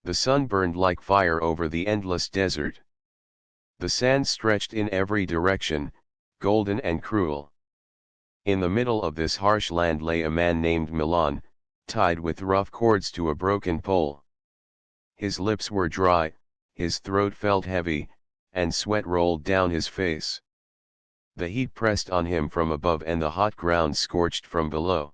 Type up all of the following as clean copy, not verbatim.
The sun burned like fire over the endless desert. The sand stretched in every direction, golden and cruel. In the middle of this harsh land lay a man named Milan, tied with rough cords to a broken pole. His lips were dry, his throat felt heavy, and sweat rolled down his face. The heat pressed on him from above and the hot ground scorched from below.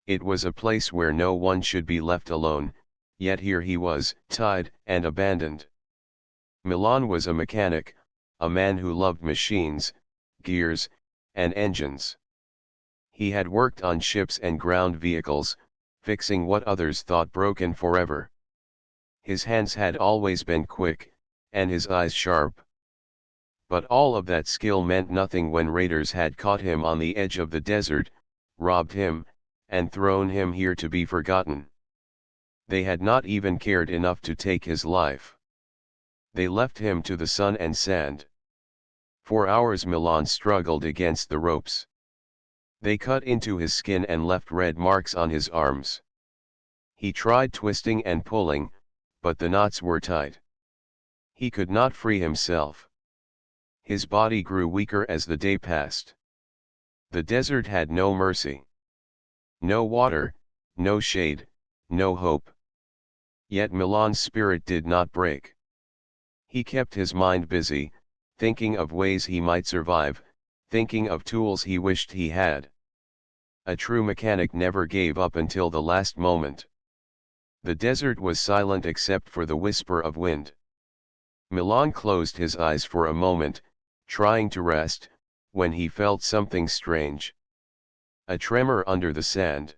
It was a place where no one should be left alone, yet here he was, tied and abandoned. Milan was a mechanic, a man who loved machines, gears, and engines. He had worked on ships and ground vehicles, fixing what others thought broken forever. His hands had always been quick, and his eyes sharp. But all of that skill meant nothing when raiders had caught him on the edge of the desert, robbed him, and thrown him here to be forgotten. They had not even cared enough to take his life. They left him to the sun and sand. For hours Milan struggled against the ropes. They cut into his skin and left red marks on his arms. He tried twisting and pulling, but the knots were tight. He could not free himself. His body grew weaker as the day passed. The desert had no mercy. No water, no shade, no hope. Yet Milan's spirit did not break. He kept his mind busy, thinking of ways he might survive, thinking of tools he wished he had. A true mechanic never gave up until the last moment. The desert was silent except for the whisper of wind. Milan closed his eyes for a moment, trying to rest, when he felt something strange. A tremor under the sand.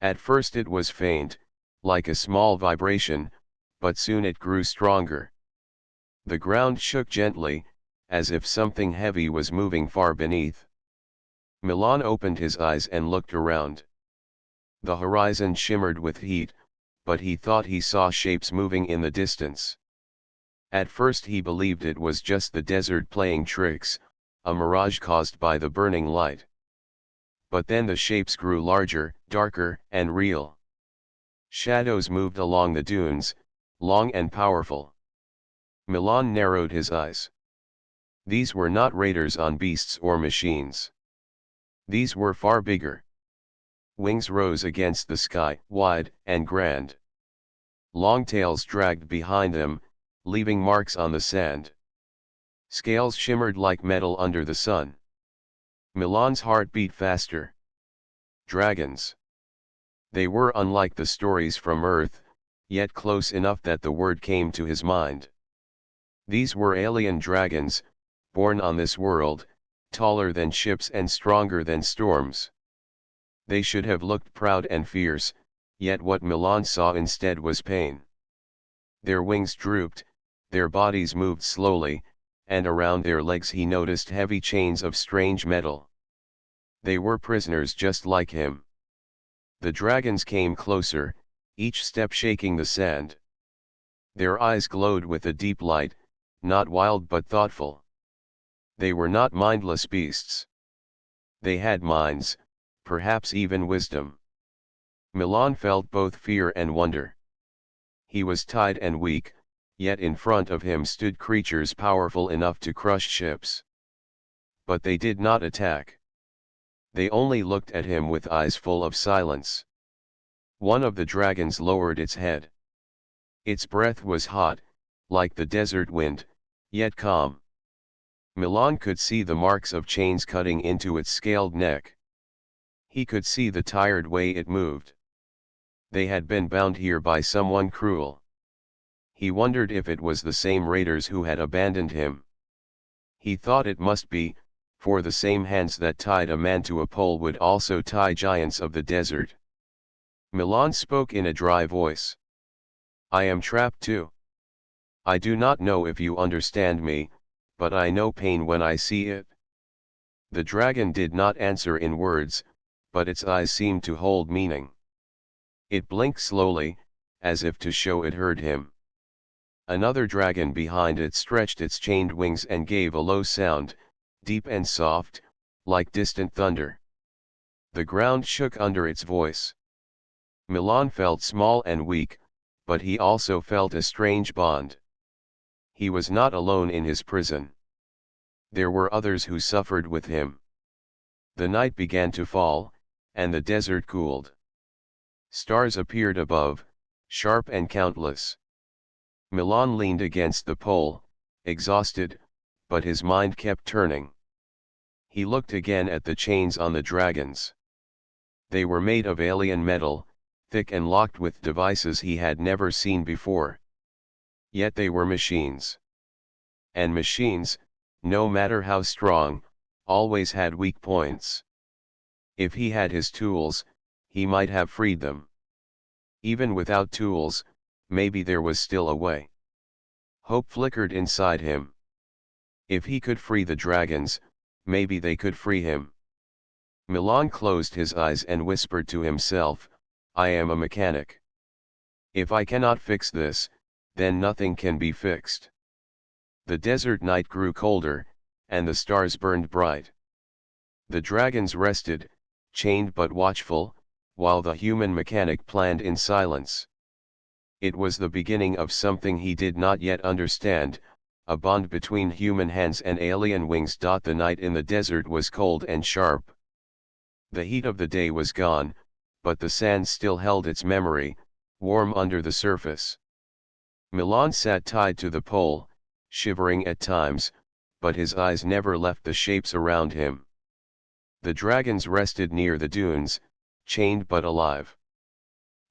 At first it was faint, like a small vibration, but soon it grew stronger. The ground shook gently, as if something heavy was moving far beneath. Milan opened his eyes and looked around. The horizon shimmered with heat, but he thought he saw shapes moving in the distance. At first he believed it was just the desert playing tricks, a mirage caused by the burning light. But then the shapes grew larger, darker, and real. Shadows moved along the dunes, long and powerful. Milan narrowed his eyes. These were not raiders on beasts or machines. These were far bigger. Wings rose against the sky, wide and grand. Long tails dragged behind them, leaving marks on the sand. Scales shimmered like metal under the sun. Milan's heart beat faster. Dragons. They were unlike the stories from Earth, yet close enough that the word came to his mind. These were alien dragons, born on this world, taller than ships and stronger than storms. They should have looked proud and fierce, yet what Milan saw instead was pain. Their wings drooped, their bodies moved slowly, and around their legs he noticed heavy chains of strange metal. They were prisoners just like him. The dragons came closer, each step shaking the sand. Their eyes glowed with a deep light, not wild but thoughtful. They were not mindless beasts. They had minds, perhaps even wisdom. Milan felt both fear and wonder. He was tied and weak, yet in front of him stood creatures powerful enough to crush ships. But they did not attack. They only looked at him with eyes full of silence. One of the dragons lowered its head. Its breath was hot, like the desert wind, yet calm. Milan could see the marks of chains cutting into its scaled neck. He could see the tired way it moved. They had been bound here by someone cruel. He wondered if it was the same raiders who had abandoned him. He thought it must be, for the same hands that tied a man to a pole would also tie giants of the desert. Milan spoke in a dry voice. I am trapped too. I do not know if you understand me, but I know pain when I see it. The dragon did not answer in words, but its eyes seemed to hold meaning. It blinked slowly, as if to show it heard him. Another dragon behind it stretched its chained wings and gave a low sound, deep and soft, like distant thunder. The ground shook under its voice. Milan felt small and weak, but he also felt a strange bond. He was not alone in his prison. There were others who suffered with him. The night began to fall, and the desert cooled. Stars appeared above, sharp and countless. Milan leaned against the pole, exhausted, but his mind kept turning. He looked again at the chains on the dragons. They were made of alien metal, thick and locked with devices he had never seen before. Yet they were machines. And machines, no matter how strong, always had weak points. If he had his tools, he might have freed them. Even without tools, maybe there was still a way. Hope flickered inside him. If he could free the dragons, maybe they could free him. Milan closed his eyes and whispered to himself, I am a mechanic. If I cannot fix this, then nothing can be fixed. The desert night grew colder, and the stars burned bright. The dragons rested, chained but watchful, while the human mechanic planned in silence. It was the beginning of something he did not yet understand, a bond between human hands and alien wings. The night in the desert was cold and sharp. The heat of the day was gone, but the sand still held its memory, warm under the surface. Milan sat tied to the pole, shivering at times, but his eyes never left the shapes around him. The dragons rested near the dunes, chained but alive.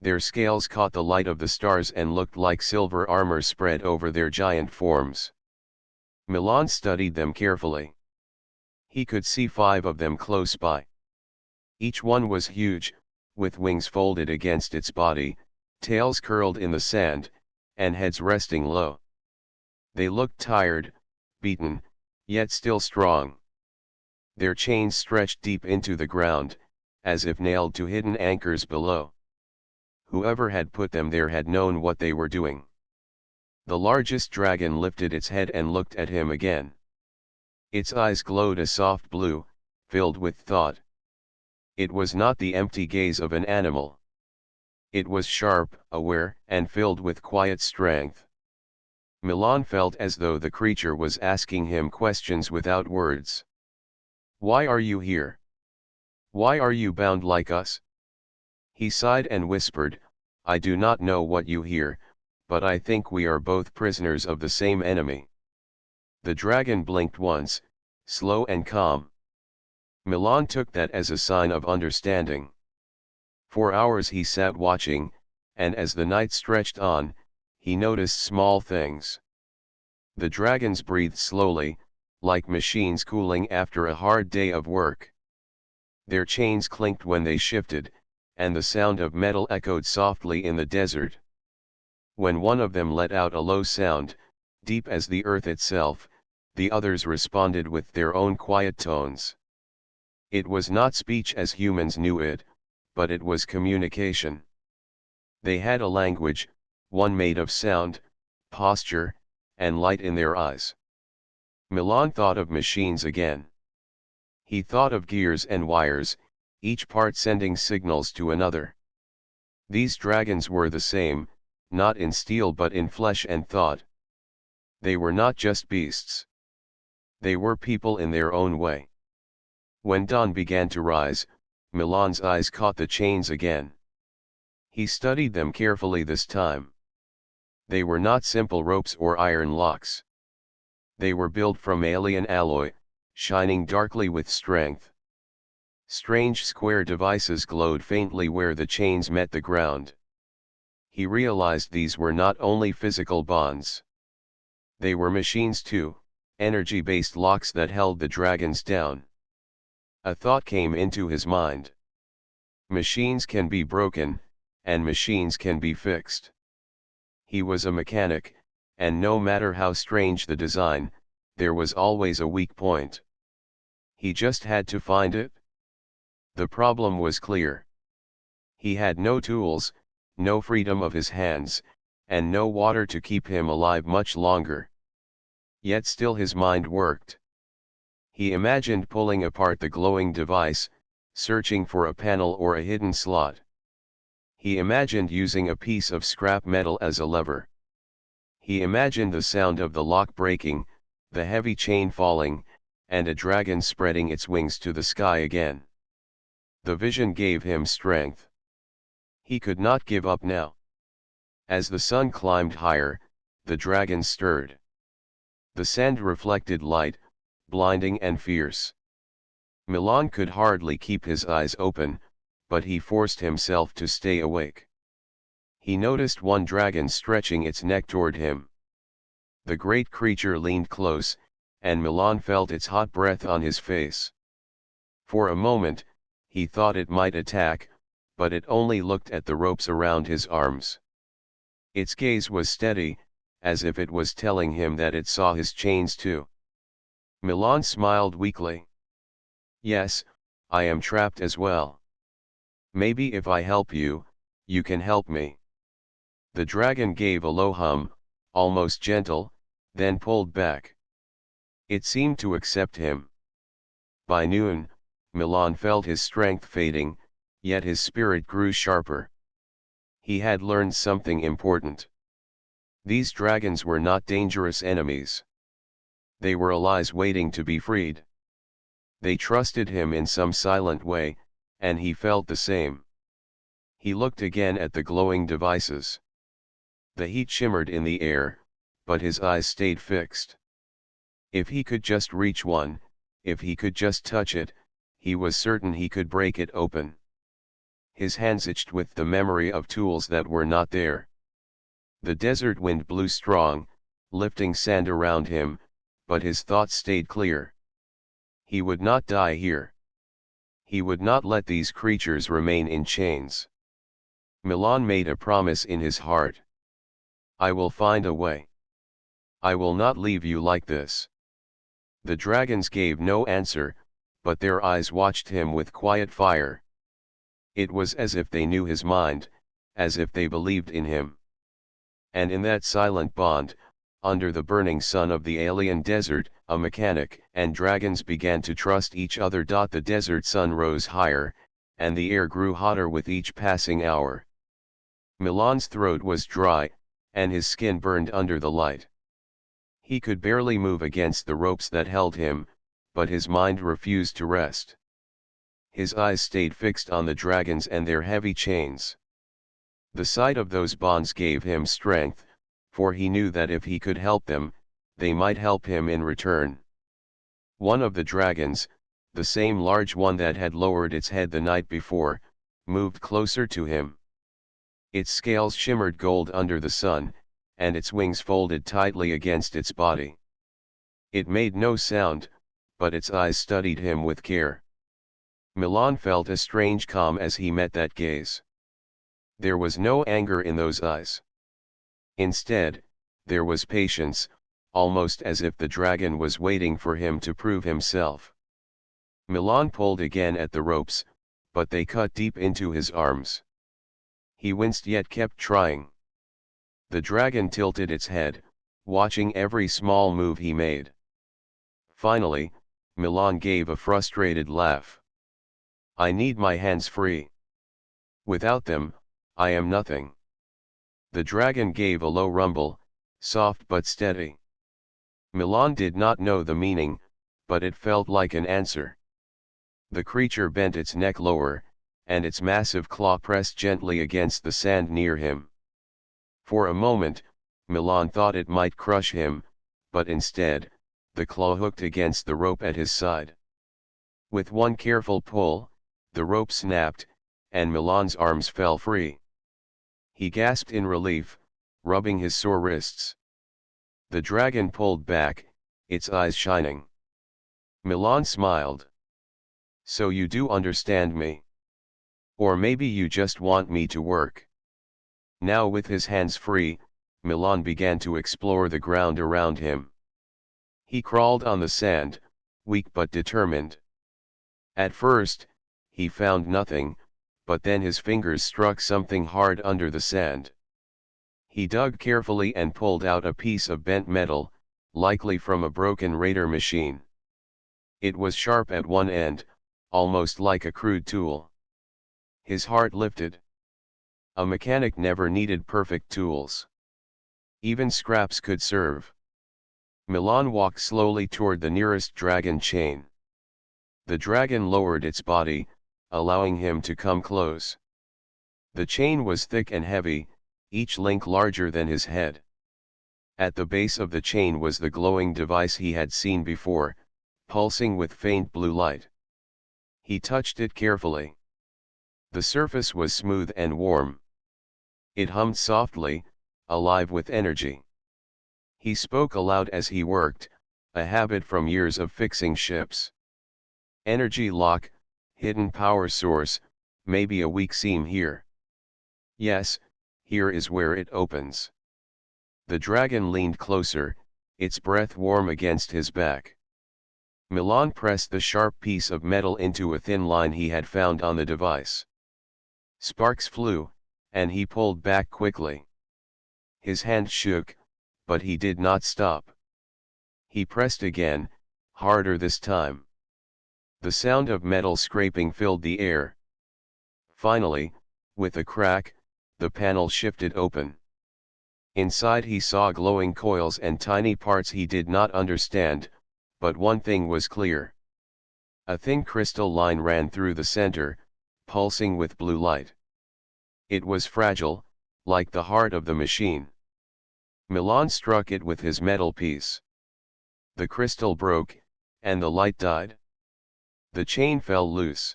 Their scales caught the light of the stars and looked like silver armor spread over their giant forms. Milan studied them carefully. He could see 5 of them close by. Each one was huge, with wings folded against its body, tails curled in the sand, and heads resting low. They looked tired, beaten, yet still strong. Their chains stretched deep into the ground, as if nailed to hidden anchors below. Whoever had put them there had known what they were doing. The largest dragon lifted its head and looked at him again. Its eyes glowed a soft blue, filled with thought. It was not the empty gaze of an animal. It was sharp, aware, and filled with quiet strength. Milan felt as though the creature was asking him questions without words. Why are you here? Why are you bound like us? He sighed and whispered, I do not know what you hear, but I think we are both prisoners of the same enemy. The dragon blinked once, slow and calm. Milan took that as a sign of understanding. For hours he sat watching, and as the night stretched on, he noticed small things. The dragons breathed slowly, like machines cooling after a hard day of work. Their chains clinked when they shifted, and the sound of metal echoed softly in the desert. When one of them let out a low sound, deep as the earth itself, the others responded with their own quiet tones. It was not speech as humans knew it, but it was communication. They had a language, one made of sound, posture, and light in their eyes. Milan thought of machines again. He thought of gears and wires, each part sending signals to another. These dragons were the same, not in steel but in flesh and thought. They were not just beasts. They were people in their own way. When dawn began to rise, Milan's eyes caught the chains again. He studied them carefully this time. They were not simple ropes or iron locks. They were built from alien alloy, shining darkly with strength. Strange square devices glowed faintly where the chains met the ground. He realized these were not only physical bonds. They were machines too, energy-based locks that held the dragons down. A thought came into his mind. Machines can be broken, and machines can be fixed. He was a mechanic, and no matter how strange the design, there was always a weak point. He just had to find it. The problem was clear. He had no tools, no freedom of his hands, and no water to keep him alive much longer. Yet still his mind worked. He imagined pulling apart the glowing device, searching for a panel or a hidden slot. He imagined using a piece of scrap metal as a lever. He imagined the sound of the lock breaking, the heavy chain falling, and a dragon spreading its wings to the sky again. The vision gave him strength. He could not give up now. As the sun climbed higher, the dragon stirred. The sand reflected light, blinding and fierce. Milan could hardly keep his eyes open, but he forced himself to stay awake. He noticed one dragon stretching its neck toward him. The great creature leaned close, and Milan felt its hot breath on his face. For a moment, he thought it might attack, but it only looked at the ropes around his arms. Its gaze was steady, as if it was telling him that it saw his chains too. Milan smiled weakly. Yes, I am trapped as well. Maybe if I help you, you can help me. The dragon gave a low hum, almost gentle, then pulled back. It seemed to accept him. By noon, Milan felt his strength fading, yet his spirit grew sharper. He had learned something important. These dragons were not dangerous enemies. They were allies waiting to be freed. They trusted him in some silent way, and he felt the same. He looked again at the glowing devices. The heat shimmered in the air, but his eyes stayed fixed. If he could just reach one, if he could just touch it, he was certain he could break it open. His hands itched with the memory of tools that were not there. The desert wind blew strong, lifting sand around him, but his thoughts stayed clear. He would not die here. He would not let these creatures remain in chains. Milan made a promise in his heart. I will find a way. I will not leave you like this. The dragons gave no answer, but their eyes watched him with quiet fire. It was as if they knew his mind, as if they believed in him. And in that silent bond, under the burning sun of the alien desert, a mechanic and dragons began to trust each other. The desert sun rose higher, and the air grew hotter with each passing hour. Milan's throat was dry, and his skin burned under the light. He could barely move against the ropes that held him, but his mind refused to rest. His eyes stayed fixed on the dragons and their heavy chains. The sight of those bonds gave him strength, for he knew that if he could help them, they might help him in return. One of the dragons, the same large one that had lowered its head the night before, moved closer to him. Its scales shimmered gold under the sun, and its wings folded tightly against its body. It made no sound, but its eyes studied him with care. Milan felt a strange calm as he met that gaze. There was no anger in those eyes. Instead, there was patience, almost as if the dragon was waiting for him to prove himself. Milan pulled again at the ropes, but they cut deep into his arms. He winced yet kept trying. The dragon tilted its head, watching every small move he made. Finally, Milan gave a frustrated laugh. I need my hands free. Without them, I am nothing. The dragon gave a low rumble, soft but steady. Milan did not know the meaning, but it felt like an answer. The creature bent its neck lower, and its massive claw pressed gently against the sand near him. For a moment, Milan thought it might crush him, but instead, the claw hooked against the rope at his side. With one careful pull, the rope snapped, and Milan's arms fell free. He gasped in relief, rubbing his sore wrists. The dragon pulled back, its eyes shining. Milan smiled. So you do understand me. Or maybe you just want me to work. Now with his hands free, Milan began to explore the ground around him. He crawled on the sand, weak but determined. At first, he found nothing, but then his fingers struck something hard under the sand. He dug carefully and pulled out a piece of bent metal, likely from a broken radar machine. It was sharp at one end, almost like a crude tool. His heart lifted. A mechanic never needed perfect tools. Even scraps could serve. Milan walked slowly toward the nearest dragon chain. The dragon lowered its body, allowing him to come close. The chain was thick and heavy, each link larger than his head. At the base of the chain was the glowing device he had seen before, pulsing with faint blue light. He touched it carefully. The surface was smooth and warm. It hummed softly, alive with energy. He spoke aloud as he worked, a habit from years of fixing ships. Energy lock, hidden power source, maybe a weak seam here. Yes, here is where it opens. The dragon leaned closer, its breath warm against his back. Milan pressed the sharp piece of metal into a thin line he had found on the device. Sparks flew, and he pulled back quickly. His hand shook, but he did not stop. He pressed again, harder this time. The sound of metal scraping filled the air. Finally, with a crack, the panel shifted open. Inside he saw glowing coils and tiny parts he did not understand, but one thing was clear. A thin crystal line ran through the center, pulsing with blue light. It was fragile, like the heart of the machine. Milan struck it with his metal piece. The crystal broke, and the light died. The chain fell loose.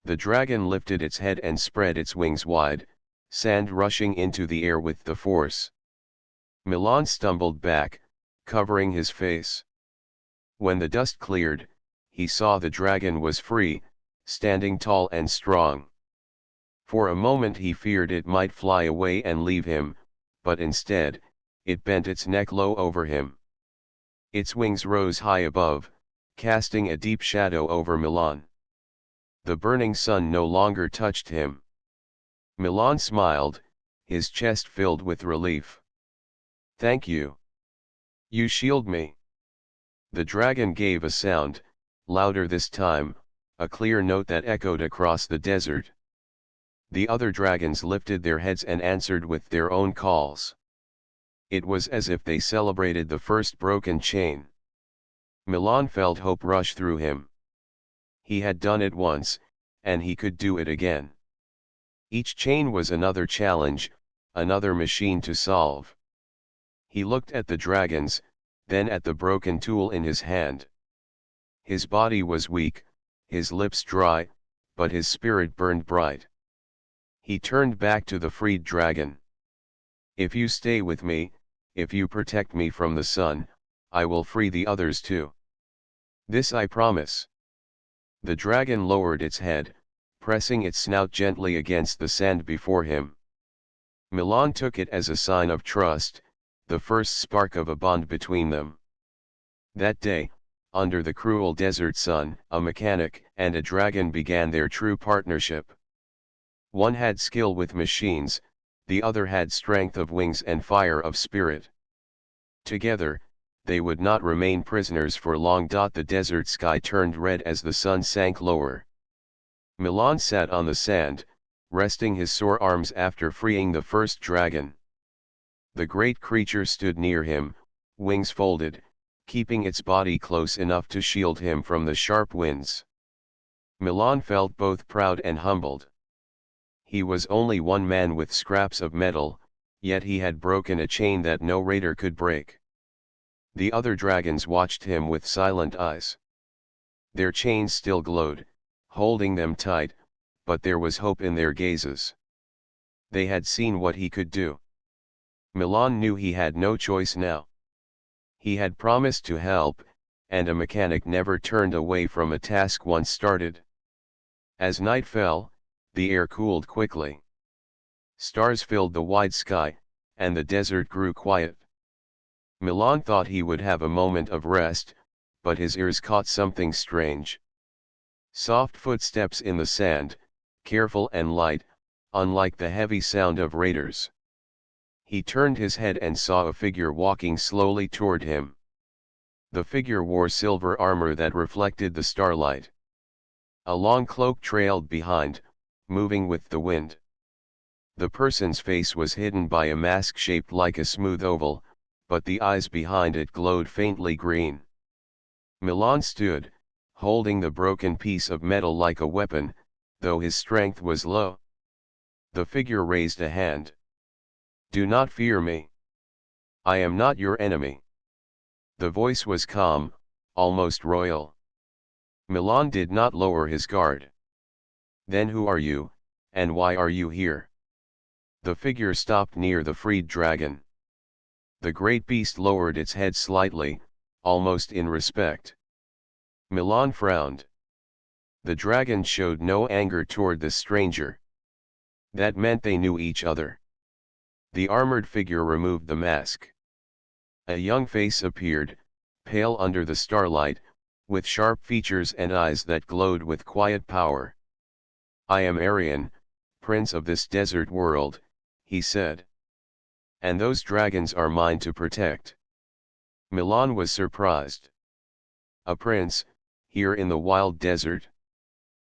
The dragon lifted its head and spread its wings wide, sand rushing into the air with the force. Milan stumbled back, covering his face. When the dust cleared, he saw the dragon was free, standing tall and strong. For a moment he feared it might fly away and leave him, but instead, it bent its neck low over him. Its wings rose high above, casting a deep shadow over Milan. The burning sun no longer touched him. Milan smiled, his chest filled with relief. "Thank you. You shield me." The dragon gave a sound, louder this time, a clear note that echoed across the desert. The other dragons lifted their heads and answered with their own calls. It was as if they celebrated the first broken chain. Milan felt hope rush through him. He had done it once, and he could do it again. Each chain was another challenge, another machine to solve. He looked at the dragons, then at the broken tool in his hand. His body was weak, his lips dry, but his spirit burned bright. He turned back to the freed dragon. "If you stay with me, if you protect me from the sun, I will free the others too. This I promise." The dragon lowered its head, pressing its snout gently against the sand before him. Milan took it as a sign of trust, the first spark of a bond between them. That day, under the cruel desert sun, a mechanic and a dragon began their true partnership. One had skill with machines, the other had strength of wings and fire of spirit. Together, they would not remain prisoners for long. The desert sky turned red as the sun sank lower. Milan sat on the sand, resting his sore arms after freeing the first dragon. The great creature stood near him, wings folded, keeping its body close enough to shield him from the sharp winds. Milan felt both proud and humbled. He was only one man with scraps of metal, yet he had broken a chain that no raider could break. The other dragons watched him with silent eyes. Their chains still glowed, holding them tight, but there was hope in their gazes. They had seen what he could do. Milan knew he had no choice now. He had promised to help, and a mechanic never turned away from a task once started. As night fell, the air cooled quickly. Stars filled the wide sky, and the desert grew quiet. Milan thought he would have a moment of rest, but his ears caught something strange. Soft footsteps in the sand, careful and light, unlike the heavy sound of raiders. He turned his head and saw a figure walking slowly toward him. The figure wore silver armor that reflected the starlight. A long cloak trailed behind, moving with the wind. The person's face was hidden by a mask shaped like a smooth oval, but the eyes behind it glowed faintly green. Milan stood, holding the broken piece of metal like a weapon, though his strength was low. The figure raised a hand. "Do not fear me. I am not your enemy." The voice was calm, almost royal. Milan did not lower his guard. "Then who are you, and why are you here?" The figure stopped near the freed dragon. The great beast lowered its head slightly, almost in respect. Milan frowned. The dragon showed no anger toward the stranger. That meant they knew each other. The armored figure removed the mask. A young face appeared, pale under the starlight, with sharp features and eyes that glowed with quiet power. "I am Aryan, prince of this desert world," he said. "And those dragons are mine to protect." Milan was surprised. A prince, here in the wild desert?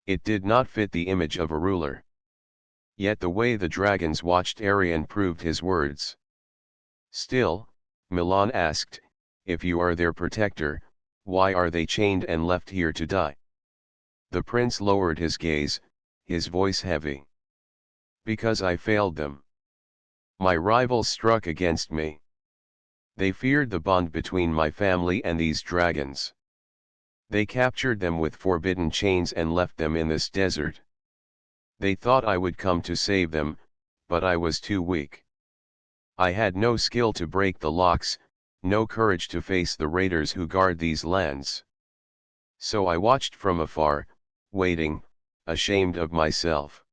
It did not fit the image of a ruler. Yet the way the dragons watched Aryan proved his words. Still, Milan asked, "If you are their protector, why are they chained and left here to die?" The prince lowered his gaze, his voice heavy. "Because I failed them. My rivals struck against me. They feared the bond between my family and these dragons. They captured them with forbidden chains and left them in this desert. They thought I would come to save them, but I was too weak. I had no skill to break the locks, no courage to face the raiders who guard these lands. So I watched from afar, waiting, ashamed of myself."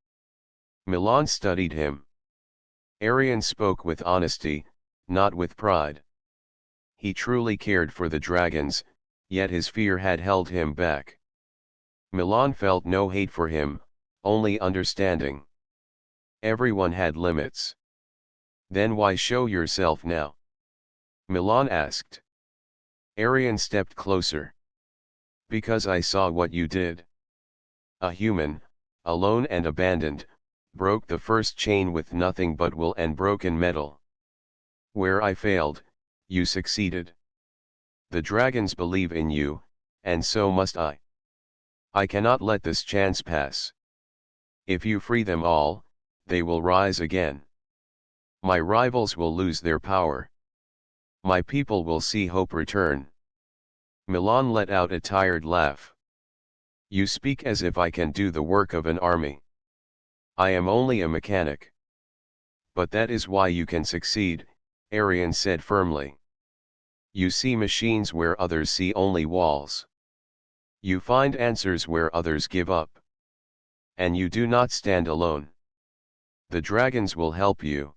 Milan studied him. Aryan spoke with honesty, not with pride. He truly cared for the dragons, yet his fear had held him back. Milan felt no hate for him, only understanding. Everyone had limits. "Then why show yourself now?" Milan asked. Aryan stepped closer. "Because I saw what you did. A human, alone and abandoned, broke the first chain with nothing but will and broken metal. Where I failed, you succeeded. The dragons believe in you, and so must I. I cannot let this chance pass. If you free them all, they will rise again. My rivals will lose their power. My people will see hope return." Milan let out a tired laugh. "You speak as if I can do the work of an army. I am only a mechanic." "But that is why you can succeed," Aryan said firmly. "You see machines where others see only walls. You find answers where others give up. And you do not stand alone. The dragons will help you.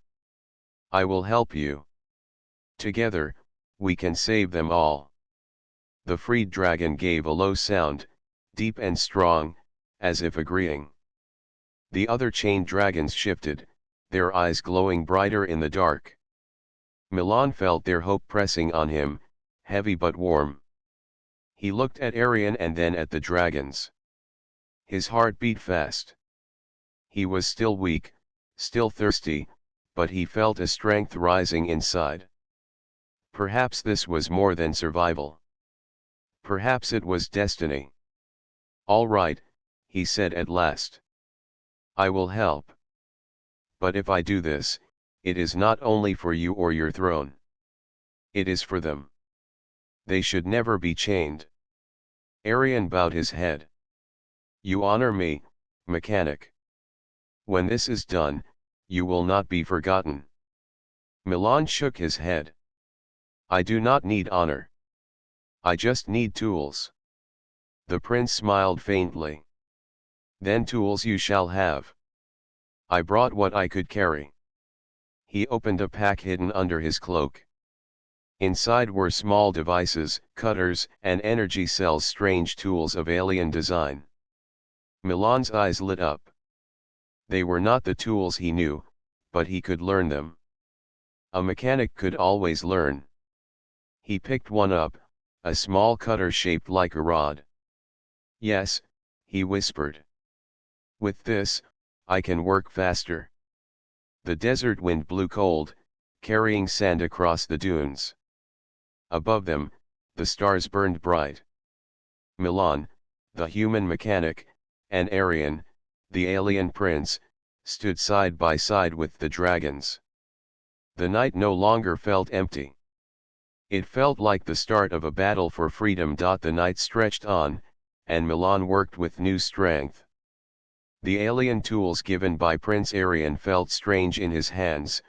I will help you. Together, we can save them all." The freed dragon gave a low sound, deep and strong, as if agreeing. The other chained dragons shifted, their eyes glowing brighter in the dark. Milan felt their hope pressing on him, heavy but warm. He looked at Aryan and then at the dragons. His heart beat fast. He was still weak, still thirsty, but he felt a strength rising inside. Perhaps this was more than survival. Perhaps it was destiny. "All right," he said at last. "I will help. But if I do this, it is not only for you or your throne. It is for them. They should never be chained." Aryan bowed his head. "You honor me, mechanic. When this is done, you will not be forgotten." Milan shook his head. "I do not need honor. I just need tools." The prince smiled faintly. "Then tools you shall have. I brought what I could carry." He opened a pack hidden under his cloak. Inside were small devices, cutters, and energy cells, strange tools of alien design. Milan's eyes lit up. They were not the tools he knew, but he could learn them. A mechanic could always learn. He picked one up, a small cutter shaped like a rod. "Yes," he whispered. "With this, I can work faster." The desert wind blew cold, carrying sand across the dunes. Above them, the stars burned bright. Milan, the human mechanic, and Arian, the alien prince, stood side by side with the dragons. The night no longer felt empty. It felt like the start of a battle for freedom. The night stretched on, and Milan worked with new strength. The alien tools given by Prince Arian felt strange in his hands,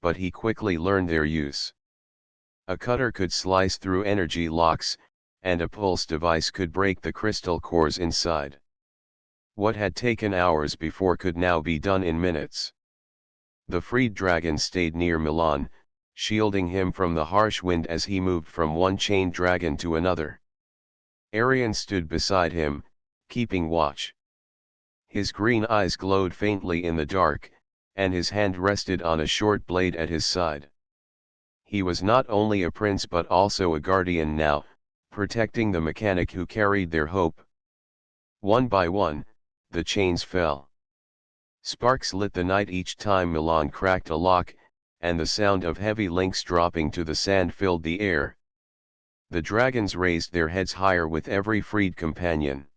but he quickly learned their use. A cutter could slice through energy locks, and a pulse device could break the crystal cores inside. What had taken hours before could now be done in minutes. The freed dragon stayed near Milan, shielding him from the harsh wind as he moved from one chained dragon to another. Arian stood beside him, keeping watch. His green eyes glowed faintly in the dark, and his hand rested on a short blade at his side. He was not only a prince but also a guardian now, protecting the mechanic who carried their hope. One by one, the chains fell. Sparks lit the night each time Milan cracked a lock, and the sound of heavy links dropping to the sand filled the air. The dragons raised their heads higher with every freed companion.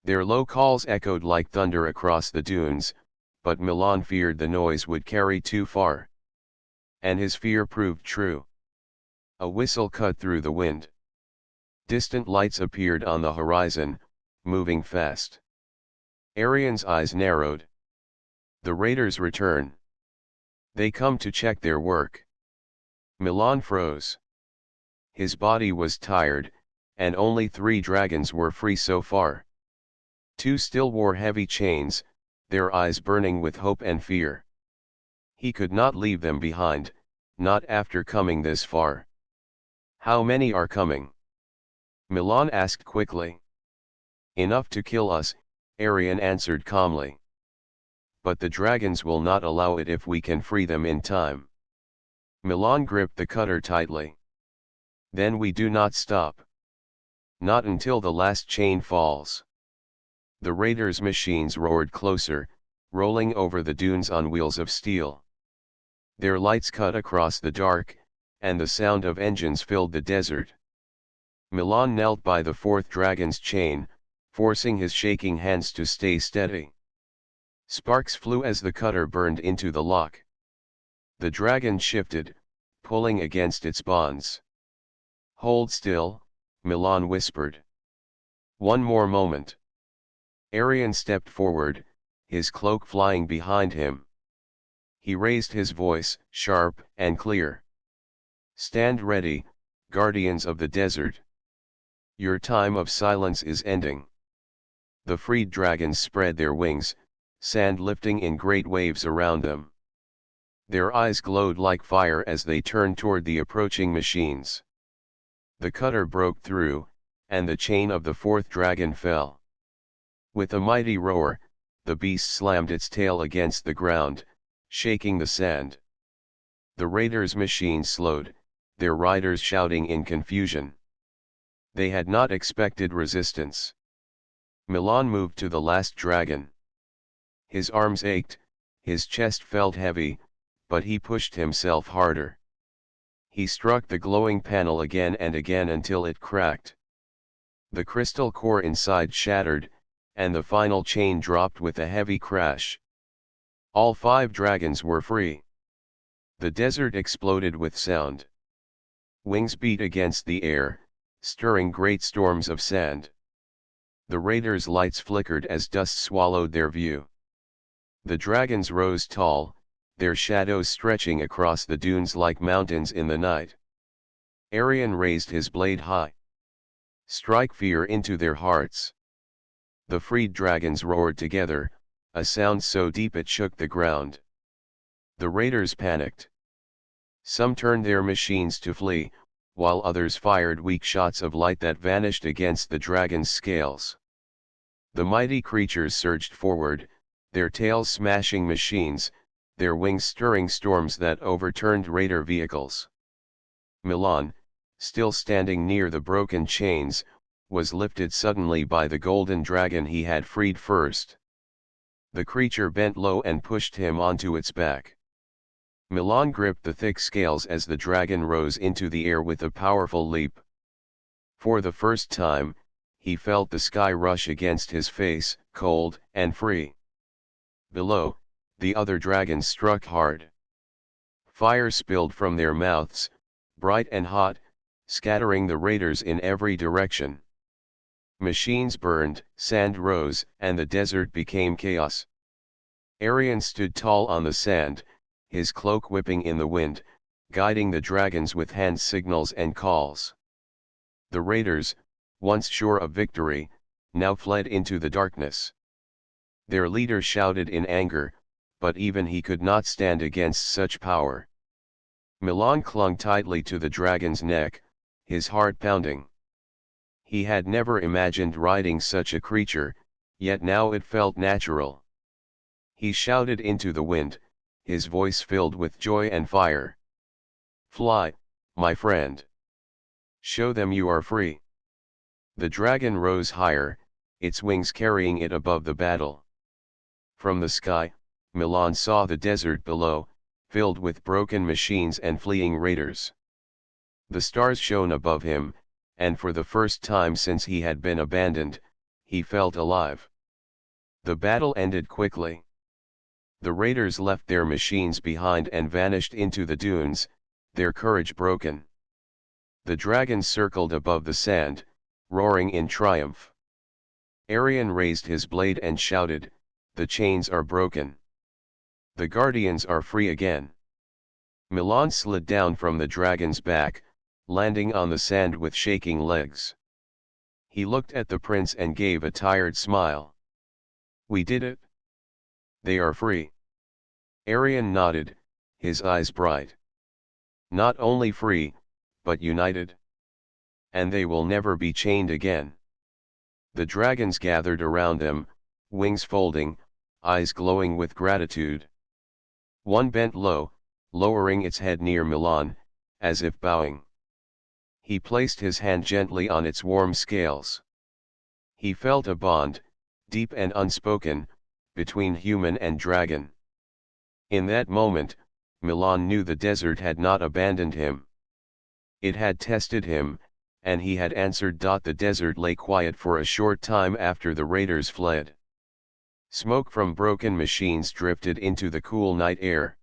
Their low calls echoed like thunder across the dunes, but Milan feared the noise would carry too far. And his fear proved true. A whistle cut through the wind. Distant lights appeared on the horizon, moving fast. Arian's eyes narrowed. The raiders return. They come to check their work. Milan froze. His body was tired, and only 3 dragons were free so far. 2 still wore heavy chains, their eyes burning with hope and fear. He could not leave them behind, not after coming this far. How many are coming? Milan asked quickly. Enough to kill us, Arian answered calmly. But the dragons will not allow it if we can free them in time. Milan gripped the cutter tightly. Then we do not stop. Not until the last chain falls. The raiders' machines roared closer, rolling over the dunes on wheels of steel. Their lights cut across the dark, and the sound of engines filled the desert. Milan knelt by the 4th dragon's chain, forcing his shaking hands to stay steady. Sparks flew as the cutter burned into the lock. The dragon shifted, pulling against its bonds. Hold still, Milan whispered. One more moment. Arian stepped forward, his cloak flying behind him. He raised his voice, sharp and clear. Stand ready, guardians of the desert. Your time of silence is ending. The freed dragons spread their wings, sand lifting in great waves around them. Their eyes glowed like fire as they turned toward the approaching machines. The cutter broke through, and the chain of the 4th dragon fell. With a mighty roar, the beast slammed its tail against the ground, shaking the sand. The raiders' machines slowed, their riders shouting in confusion. They had not expected resistance. Milan moved to the last dragon. His arms ached, his chest felt heavy, but he pushed himself harder. He struck the glowing panel again and again until it cracked. The crystal core inside shattered, and the final chain dropped with a heavy crash. All 5 dragons were free. The desert exploded with sound. Wings beat against the air, stirring great storms of sand. The raiders' lights flickered as dust swallowed their view. The dragons rose tall, their shadows stretching across the dunes like mountains in the night. Arian raised his blade high. Strike fear into their hearts. The freed dragons roared together, a sound so deep it shook the ground. The raiders panicked. Some turned their machines to flee, while others fired weak shots of light that vanished against the dragon's scales. The mighty creatures surged forward, their tails smashing machines, their wings stirring storms that overturned raider vehicles. Milan, still standing near the broken chains, was lifted suddenly by the golden dragon he had freed first. The creature bent low and pushed him onto its back. Milan gripped the thick scales as the dragon rose into the air with a powerful leap. For the first time, he felt the sky rush against his face, cold and free. Below, the other dragons struck hard. Fire spilled from their mouths, bright and hot, scattering the raiders in every direction. Machines burned, sand rose, and the desert became chaos. Arion stood tall on the sand, his cloak whipping in the wind, guiding the dragons with hand signals and calls. The raiders, once sure of victory, now fled into the darkness. Their leader shouted in anger, but even he could not stand against such power. Milan clung tightly to the dragon's neck, his heart pounding. He had never imagined riding such a creature, yet now it felt natural. He shouted into the wind, his voice filled with joy and fire. "Fly, my friend. Show them you are free." The dragon rose higher, its wings carrying it above the battle. From the sky, Milan saw the desert below, filled with broken machines and fleeing raiders. The stars shone above him, and for the first time since he had been abandoned, he felt alive. The battle ended quickly. The raiders left their machines behind and vanished into the dunes, their courage broken. The dragons circled above the sand, roaring in triumph. Arion raised his blade and shouted, "The chains are broken. The guardians are free again." Milan slid down from the dragon's back, landing on the sand with shaking legs. He looked at the prince and gave a tired smile. "We did it. They are free." Arion nodded, his eyes bright. "Not only free, but united. And they will never be chained again." The dragons gathered around them, wings folding, eyes glowing with gratitude. One bent low, lowering its head near Milan, as if bowing. He placed his hand gently on its warm scales. He felt a bond, deep and unspoken, between human and dragon. In that moment, Milan knew the desert had not abandoned him. It had tested him, and he had answered. The desert lay quiet for a short time after the raiders fled. Smoke from broken machines drifted into the cool night air.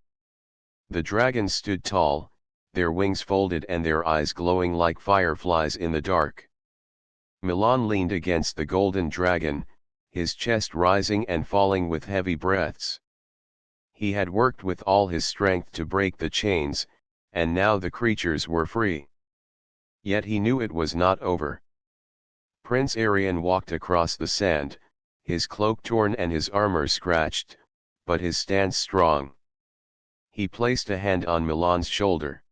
The dragons stood tall, their wings folded and their eyes glowing like fireflies in the dark. Milan leaned against the golden dragon, his chest rising and falling with heavy breaths. He had worked with all his strength to break the chains, and now the creatures were free. Yet he knew it was not over. Prince Arion walked across the sand, his cloak torn and his armor scratched, but his stance strong. He placed a hand on Milan's shoulder.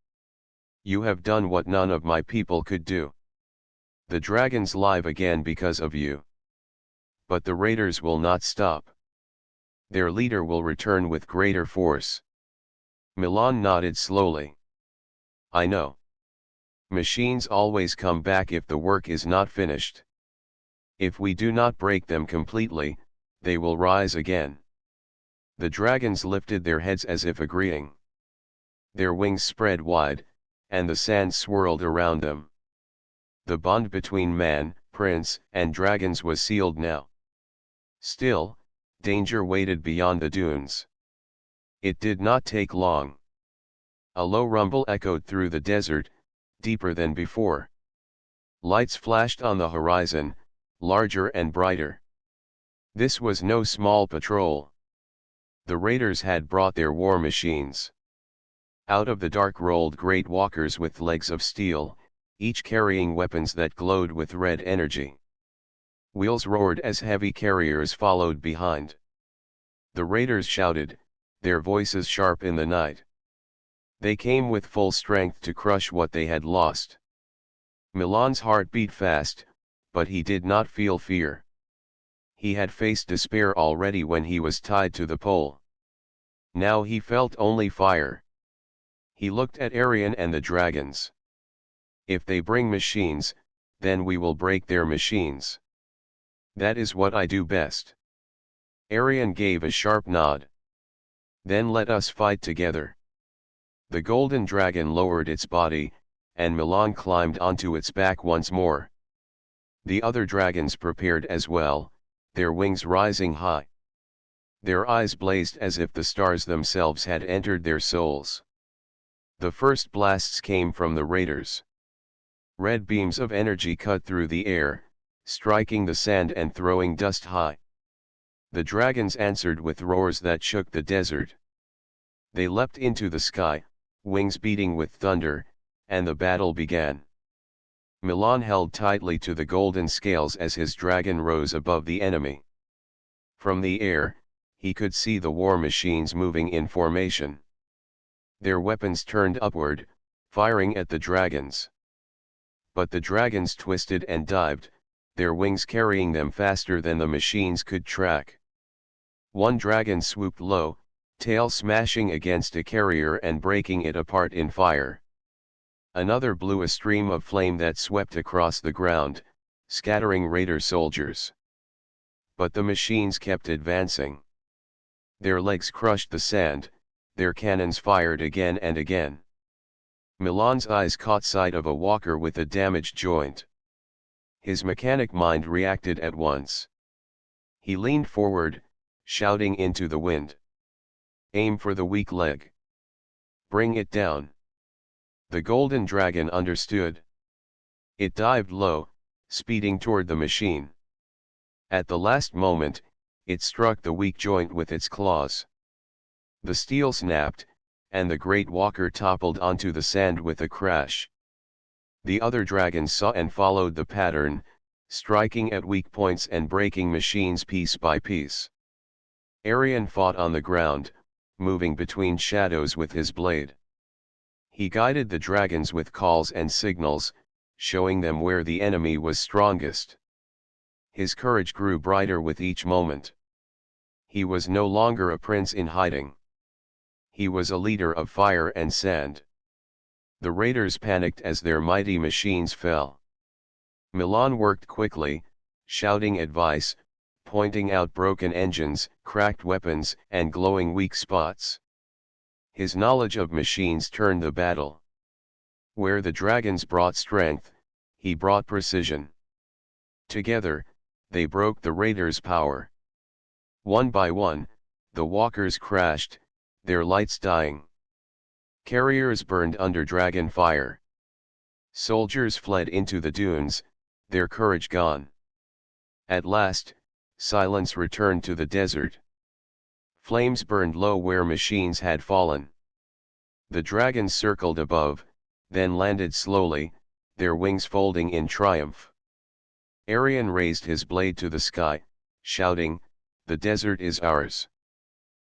"You have done what none of my people could do. The dragons live again because of you. But the raiders will not stop. Their leader will return with greater force." Milan nodded slowly. "I know. Machines always come back if the work is not finished. If we do not break them completely, they will rise again." The dragons lifted their heads as if agreeing. Their wings spread wide, and the sand swirled around them. The bond between man, prince, and dragons was sealed now. Still, danger waited beyond the dunes. It did not take long. A low rumble echoed through the desert, deeper than before. Lights flashed on the horizon, larger and brighter. This was no small patrol. The raiders had brought their war machines. Out of the dark rolled great walkers with legs of steel, each carrying weapons that glowed with red energy. Wheels roared as heavy carriers followed behind. The raiders shouted, their voices sharp in the night. They came with full strength to crush what they had lost. Milan's heart beat fast, but he did not feel fear. He had faced despair already when he was tied to the pole. Now he felt only fire. He looked at Arion and the dragons. "If they bring machines, then we will break their machines. That is what I do best." Arion gave a sharp nod. "Then let us fight together." The golden dragon lowered its body, and Milan climbed onto its back once more. The other dragons prepared as well, their wings rising high. Their eyes blazed as if the stars themselves had entered their souls. The first blasts came from the raiders. Red beams of energy cut through the air, striking the sand and throwing dust high. The dragons answered with roars that shook the desert. They leapt into the sky, wings beating with thunder, and the battle began. Milan held tightly to the golden scales as his dragon rose above the enemy. From the air, he could see the war machines moving in formation. Their weapons turned upward, firing at the dragons. But the dragons twisted and dived, their wings carrying them faster than the machines could track. One dragon swooped low, tail smashing against a carrier and breaking it apart in fire. Another blew a stream of flame that swept across the ground, scattering raider soldiers. But the machines kept advancing. Their legs crushed the sand, their cannons fired again and again. Milan's eyes caught sight of a walker with a damaged joint. His mechanic mind reacted at once. He leaned forward, shouting into the wind. "Aim for the weak leg. Bring it down." The golden dragon understood. It dived low, speeding toward the machine. At the last moment, it struck the weak joint with its claws. The steel snapped, and the great walker toppled onto the sand with a crash. The other dragons saw and followed the pattern, striking at weak points and breaking machines piece by piece. Arion fought on the ground, moving between shadows with his blade. He guided the dragons with calls and signals, showing them where the enemy was strongest. His courage grew brighter with each moment. He was no longer a prince in hiding. He was a leader of fire and sand. The raiders panicked as their mighty machines fell. Milan worked quickly, shouting advice, pointing out broken engines, cracked weapons, and glowing weak spots. His knowledge of machines turned the battle. Where the dragons brought strength, he brought precision. Together, they broke the raiders' power. One by one, the walkers crashed, their lights dying. Carriers burned under dragon fire. Soldiers fled into the dunes, their courage gone. At last, silence returned to the desert. Flames burned low where machines had fallen. The dragons circled above, then landed slowly, their wings folding in triumph. Arion raised his blade to the sky, shouting, "The desert is ours.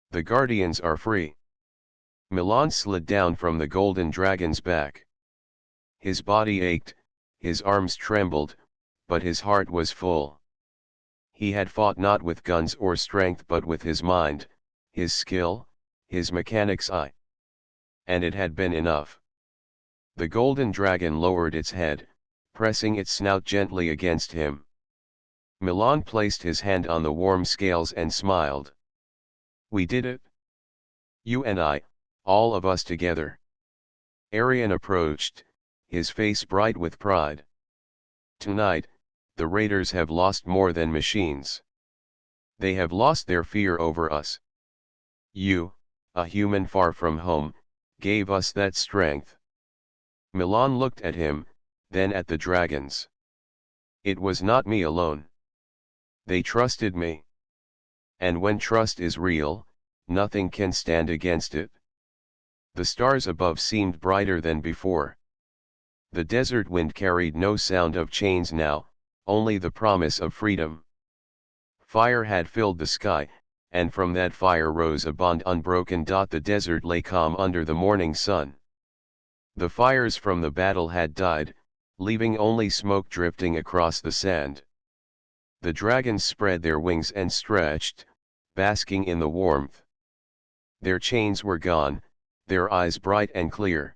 The guardians are free." Milan slid down from the golden dragon's back. His body ached, his arms trembled, but his heart was full. He had fought not with guns or strength but with his mind, his skill, his mechanic's eye. And it had been enough. The golden dragon lowered its head, pressing its snout gently against him. Milan placed his hand on the warm scales and smiled. "We did it. You and I, all of us together." Arion approached, his face bright with pride. "Tonight, the raiders have lost more than machines. They have lost their fear over us. You, a human far from home, gave us that strength." Milan looked at him, then at the dragons. "It was not me alone. They trusted me. And when trust is real, nothing can stand against it." The stars above seemed brighter than before. The desert wind carried no sound of chains now, only the promise of freedom. Fire had filled the sky, and from that fire rose a bond unbroken. The desert lay calm under the morning sun. The fires from the battle had died, leaving only smoke drifting across the sand. The dragons spread their wings and stretched, basking in the warmth. Their chains were gone, their eyes bright and clear.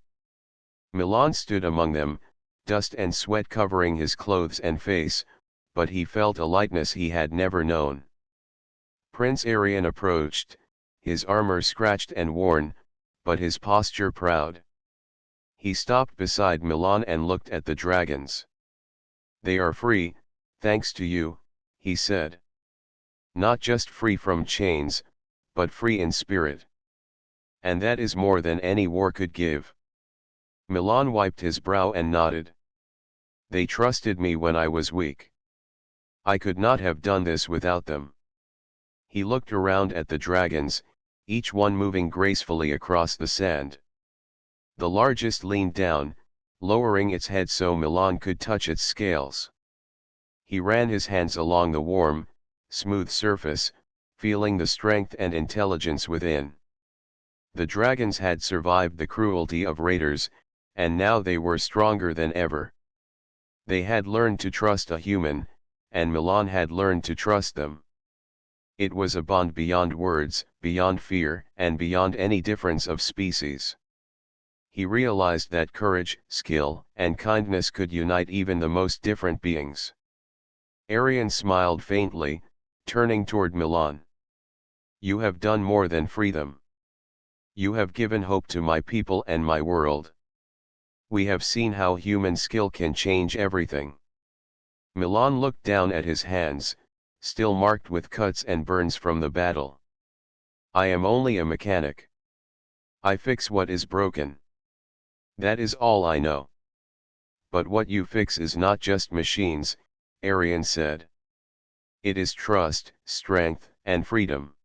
Milan stood among them, dust and sweat covering his clothes and face, but he felt a lightness he had never known. Prince Arion approached, his armor scratched and worn, but his posture proud. He stopped beside Milan and looked at the dragons. "They are free, thanks to you," he said. "Not just free from chains, but free in spirit. And that is more than any war could give." Milan wiped his brow and nodded. "They trusted me when I was weak. I could not have done this without them." He looked around at the dragons, each one moving gracefully across the sand. The largest leaned down, lowering its head so Milan could touch its scales. He ran his hands along the warm, smooth surface, feeling the strength and intelligence within. The dragons had survived the cruelty of raiders, and now they were stronger than ever. They had learned to trust a human, and Milan had learned to trust them. It was a bond beyond words, beyond fear, and beyond any difference of species. He realized that courage, skill, and kindness could unite even the most different beings. Arion smiled faintly, turning toward Milan. "You have done more than free them. You have given hope to my people and my world. We have seen how human skill can change everything." Milan looked down at his hands, still marked with cuts and burns from the battle. "I am only a mechanic. I fix what is broken. That is all I know." "But what you fix is not just machines," Arion said. "It is trust, strength, and freedom.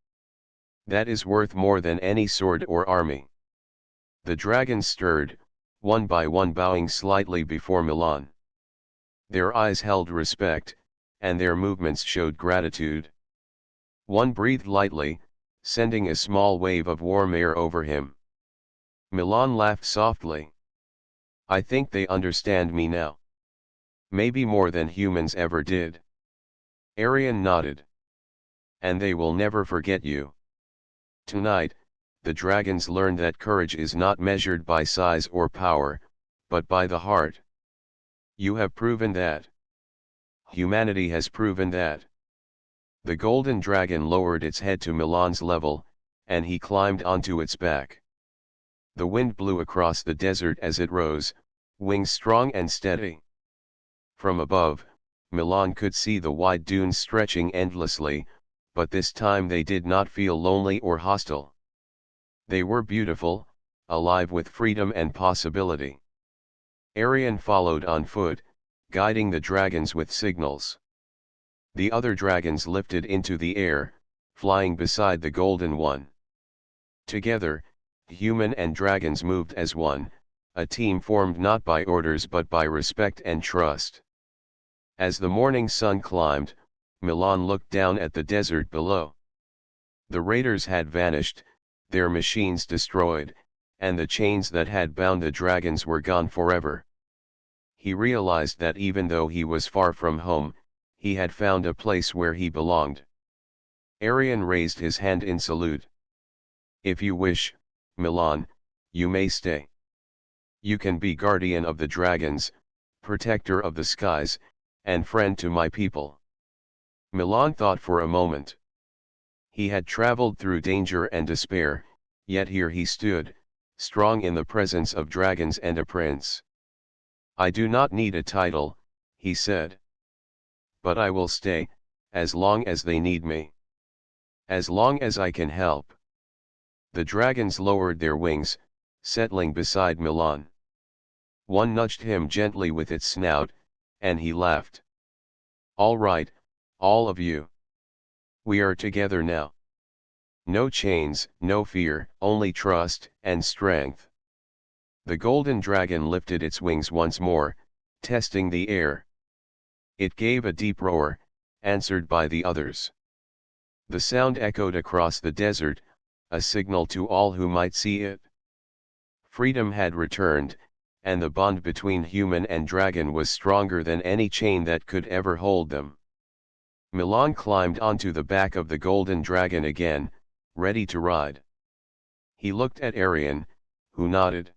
That is worth more than any sword or army." The dragons stirred, one by one bowing slightly before Milan. Their eyes held respect, and their movements showed gratitude. One breathed lightly, sending a small wave of warm air over him. Milan laughed softly. "I think they understand me now. Maybe more than humans ever did." Arion nodded. "And they will never forget you." Tonight, the dragons learned that courage is not measured by size or power, but by the heart. You have proven that. Humanity has proven that. The golden dragon lowered its head to Milan's level, and he climbed onto its back. The wind blew across the desert as it rose, wings strong and steady. From above, Milan could see the wide dunes stretching endlessly, but this time they did not feel lonely or hostile. They were beautiful, alive with freedom and possibility. Arion followed on foot, guiding the dragons with signals. The other dragons lifted into the air, flying beside the golden one. Together, human and dragons moved as one, a team formed not by orders but by respect and trust. As the morning sun climbed, Milan looked down at the desert below. The raiders had vanished, their machines destroyed, and the chains that had bound the dragons were gone forever. He realized that even though he was far from home, he had found a place where he belonged. Arion raised his hand in salute. "If you wish, Milan, you may stay. You can be guardian of the dragons, protector of the skies, and friend to my people." Milan thought for a moment. He had traveled through danger and despair, yet here he stood, strong in the presence of dragons and a prince. "I do not need a title," he said. "But I will stay, as long as they need me. As long as I can help." The dragons lowered their wings, settling beside Milan. One nudged him gently with its snout, and he laughed. "All right, all of you. We are together now. No chains, no fear, only trust and strength." The golden dragon lifted its wings once more, testing the air. It gave a deep roar, answered by the others. The sound echoed across the desert, a signal to all who might see it. Freedom had returned, and the bond between human and dragon was stronger than any chain that could ever hold them. Milan climbed onto the back of the golden dragon again, ready to ride. He looked at Arion, who nodded.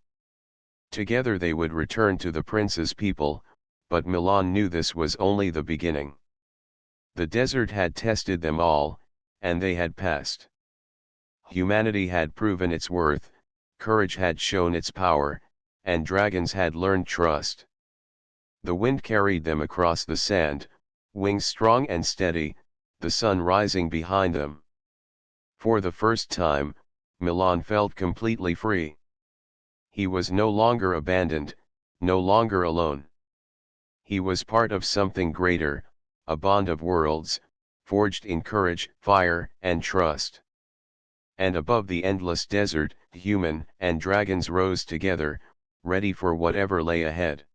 Together they would return to the prince's people, but Milan knew this was only the beginning. The desert had tested them all, and they had passed. Humanity had proven its worth, courage had shown its power, and dragons had learned trust. The wind carried them across the sand, wings strong and steady, the sun rising behind them. For the first time, Milan felt completely free. He was no longer abandoned, no longer alone. He was part of something greater, a bond of worlds, forged in courage, fire, and trust. And above the endless desert, human and dragons rose together, ready for whatever lay ahead.